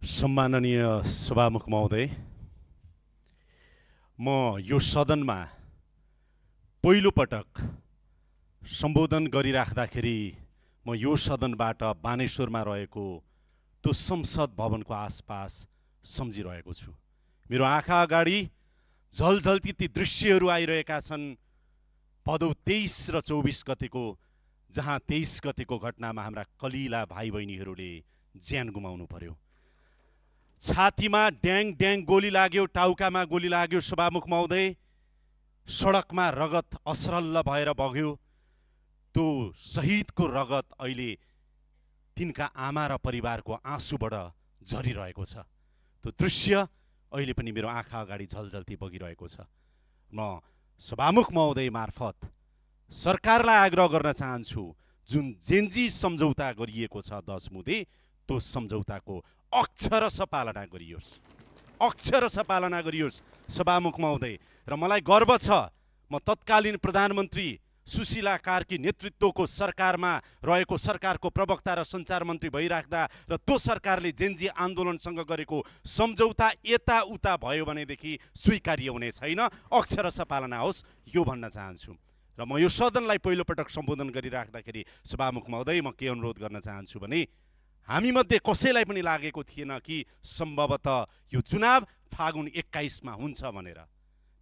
सम्माननीय सभामुख महोदय, म यो सदनमा पहिलो पटक सम्बोधन गरिराख्दाखेरि म यो सदनबाट बानेश्वरमा रहेको त्यो संसद भवनको आसपास सम्झिरहेको छु। मेरो आँखा अगाडि झलझल्ती ती दृश्यहरू आइरहेका छन्। भदौ 23 र 24 गतेको, जहाँ 23 गतेको घटनामा हाम्रा कलिला भाइ बहिनीहरूले ज्यान गुमाउनु पर्यो। छातीमा ड्याङ ड्याङ गोली लाग्यो, टाउकामा गोली लाग्यो सभामुख महोदय। सडकमा रगत असरल्ल भएर बग्यो। त्यो शहीदको रगत अहिले तिनका आमा र परिवारको आँसुबाट झरिरहेको छ। त्यो दृश्य अहिले पनि मेरो आँखा अगाडि झलझल्ती बगिरहेको छ। म सभामुख महोदय मार्फत सरकारलाई आग्रह गर्न चाहन्छु, जुन जेन्जी सम्झौता गरिएको छ 10 मुदे, त्यो सम्झौताको अक्षरशः पालना गरियोस्, अक्षरशः पालना गरियोस् सभामुख महोदय। र मलाई गर्व छ, म तत्कालीन प्रधानमन्त्री सुशीला कार्की नेतृत्वको सरकारमा रहेको सरकारको प्रवक्ता र सञ्चार मन्त्री भइराख्दा र त्यो सरकारले जेन्जी आन्दोलनसँग गरेको सम्झौता यताउता भयो भनेदेखि स्वीकार्य हुने छैन, अक्षरशः पालना होस्, यो भन्न चाहन्छु। र म यो सदनलाई पहिलोपटक सम्बोधन गरिराख्दाखेरि सभामुख महोदय, म के अनुरोध गर्न चाहन्छु भने, हामीमध्ये कसैलाई पनि लागेको थिएन कि सम्भवतः यो चुनाव फागुन 21 मा हुन्छ भनेर।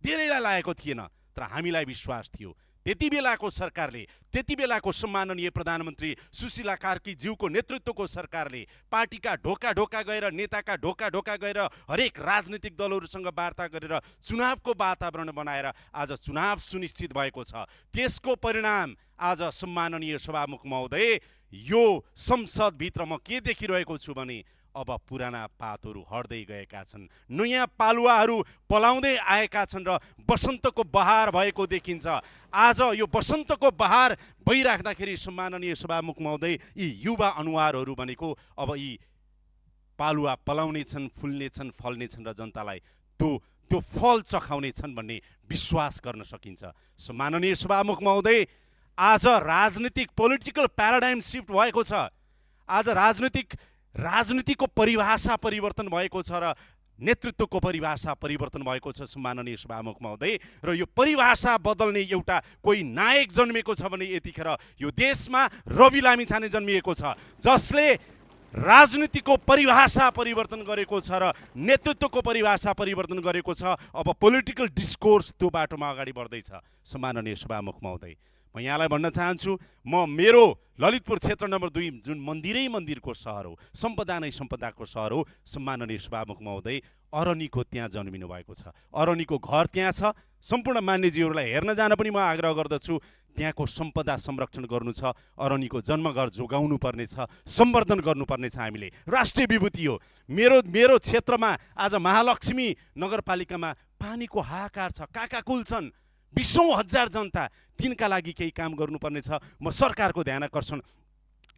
धेरैलाई लागेको थिएन, तर हामीलाई विश्वास थियो। त्यति बेलाको सरकारले, त्यति बेलाको सम्माननीय प्रधानमन्त्री सुशीला कार्की ज्यूको नेतृत्वको सरकारले पार्टीका ढोका ढोका गएर, नेताका ढोका ढोका गएर, हरेक राजनीतिक दलहरूसँग वार्ता गरेर चुनावको वातावरण बनाएर आज चुनाव सुनिश्चित भएको छ। त्यसको परिणाम आज सम्माननीय सभामुख महोदय, यो संसदभित्र म के देखिरहेको छु भने, अब पुराना पातहरू हट्दै गएका छन्, नयाँ पालुवाहरू पलाउँदै आएका छन् र बसन्तको बहार भएको देखिन्छ। आज यो बसन्तको बहार भइराख्दाखेरि सम्माननीय सभामुख महोदय, यी युवा अनुहारहरू भनेको अब यी पालुवा पलाउने छन्, फुल्ने छन्, फल्ने छन् र जनतालाई त्यो फल चखाउने छन् भन्ने विश्वास गर्न सकिन्छ। सम्माननीय सभामुख महोदय, आज राजनीतिक पोलिटिकल प्याराडाइम सिफ्ट भएको छ। आज राजनीतिको परिभाषा परिवर्तन भएको छ र नेतृत्वको परिभाषा परिवर्तन भएको छ सम्माननीय सभामुख महोदय। र यो परिभाषा बदल्ने एउटा कोही नायक जन्मिएको छ भने यतिखेर यो देशमा रवि लामिछाने जन्मिएको छ, जसले राजनीतिको परिभाषा परिवर्तन गरेको छ र नेतृत्वको परिभाषा परिवर्तन गरेको छ। अब पोलिटिकल डिस्कोर्स त्यो बाटोमा अगाडि बढ्दैछ सम्माननीय सभामुख महोदय। म यहाँलाई भन्न चाहन्छु, म मेरो ललितपुर क्षेत्र नम्बर 2 जुन मन्दिरको सहर हो, सम्पदा नै सम्पदाको सहर हो, सम्माननीय सभामुख महोदय, अरनीको त्यहाँ जन्मिनु भएको छ। अरनीको घर त्यहाँ छ। सम्पूर्ण मान्यजीहरूलाई हेर्न जान पनि म आग्रह गर्दछु। त्यहाँको सम्पदा संरक्षण गर्नु छ, अरनीको जन्मघर जोगाउनु पर्ने छ, सम्वर्धन गर्नुपर्ने छ। हामीले राष्ट्रिय विभूति हो। मेरो क्षेत्रमा आज महालक्ष्मी नगरपालिकामा पानीको हाहाकार छ, काकाकुल छन्, 20,000 जनता, तिनका लागि केही काम गर्नुपर्ने छ। म सरकारको ध्यान आकर्षण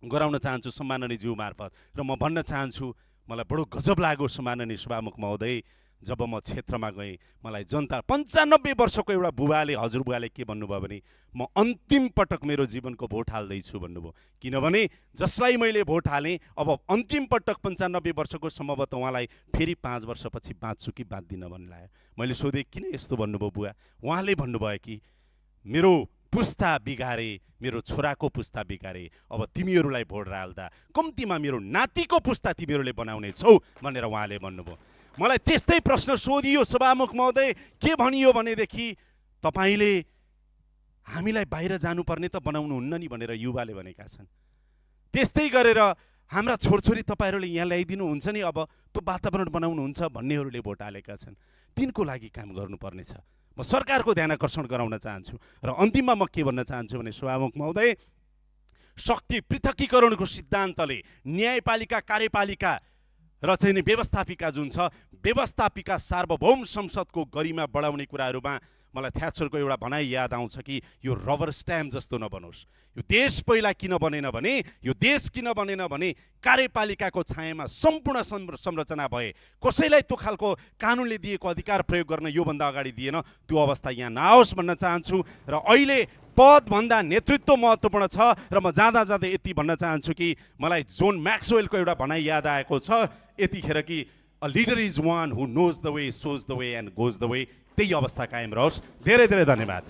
गराउन चाहन्छु सम्माननीय ज्यू मार्फत। र म भन्न चाहन्छु, मलाई बडो गजब लाग्यो सम्माननीय सभामुख महोदय, जब म क्षेत्रमा गएँ, मलाई जनता 95 वर्षको एउटा बुबाले, हजुरबुवाले के भन्नुभयो भने, म अन्तिम पटक मेरो जीवनको भोट हाल्दैछु भन्नुभयो। किनभने जसलाई मैले भोट हालेँ, अब अन्तिम पटक 95 वर्षको सम्भवतः उहाँलाई फेरि 5 वर्षपछि बाँच्छु कि बाँच्दिनँ भन्ने लाग्यो। मैले सोधेँ, किन यस्तो भन्नुभयो बुवा? उहाँले भन्नुभयो कि मेरो पुस्ता बिगारे, मेरो छोराको पुस्ता बिगारे, अब तिमीहरूलाई भोट हाल्दा कम्तीमा मेरो नातिको पुस्ता तिमीहरूले बनाउने छौ भनेर उहाँले भन्नुभयो। मलाई त्यस्तै प्रश्न सोधियो सभामुख महोदय, के भनियो भनेदेखि, तपाईँले हामीलाई बाहिर जानुपर्ने त बनाउनुहुन्न नि भनेर युवाले भनेका छन्। त्यस्तै गरेर हाम्रा छोरछोरी तपाईँहरूले यहाँ ल्याइदिनुहुन्छ नि, अब त्यो वातावरण बनाउनुहुन्छ भन्नेहरूले भोट हालेका छन्। तिनको लागि काम गर्नुपर्नेछ। म सरकारको ध्यान आकर्षण गराउन चाहन्छु। र अन्तिममा म के भन्न चाहन्छु भने, सभामुख महोदय, शक्ति पृथकीकरणको सिद्धान्तले न्यायपालिका, कार्यपालिका र चाहिँ नि व्यवस्थापिका जुन छ, व्यवस्थापिका सार्वभौम संसदको गरिमा बढाउने कुराहरूमा मलाई थ्याचरको एउटा भनाइ याद आउँछ कि यो रबर स्ट्याम्प जस्तो नबनोस्। यो देश पहिला किन बनेन भने, यो देश किन बनेन भने कार्यपालिकाको छायामा सम्पूर्ण संरचना भए, कसैलाई त्यो खालको कानुनले दिएको अधिकार प्रयोग गर्न योभन्दा अगाडि दिएन, त्यो अवस्था यहाँ नआओस् भन्न चाहन्छु। र अहिले पदभन्दा नेतृत्व महत्त्वपूर्ण छ। र म जाँदा यति भन्न चाहन्छु कि मलाई जोन म्याक्सवेलको एउटा भनाइ याद आएको छ, यतिखेर कि a leader is one who knows the way, shows the way and goes the way, त्यही अवस्था कायम रहोस्। धेरै धेरै धन्यवाद।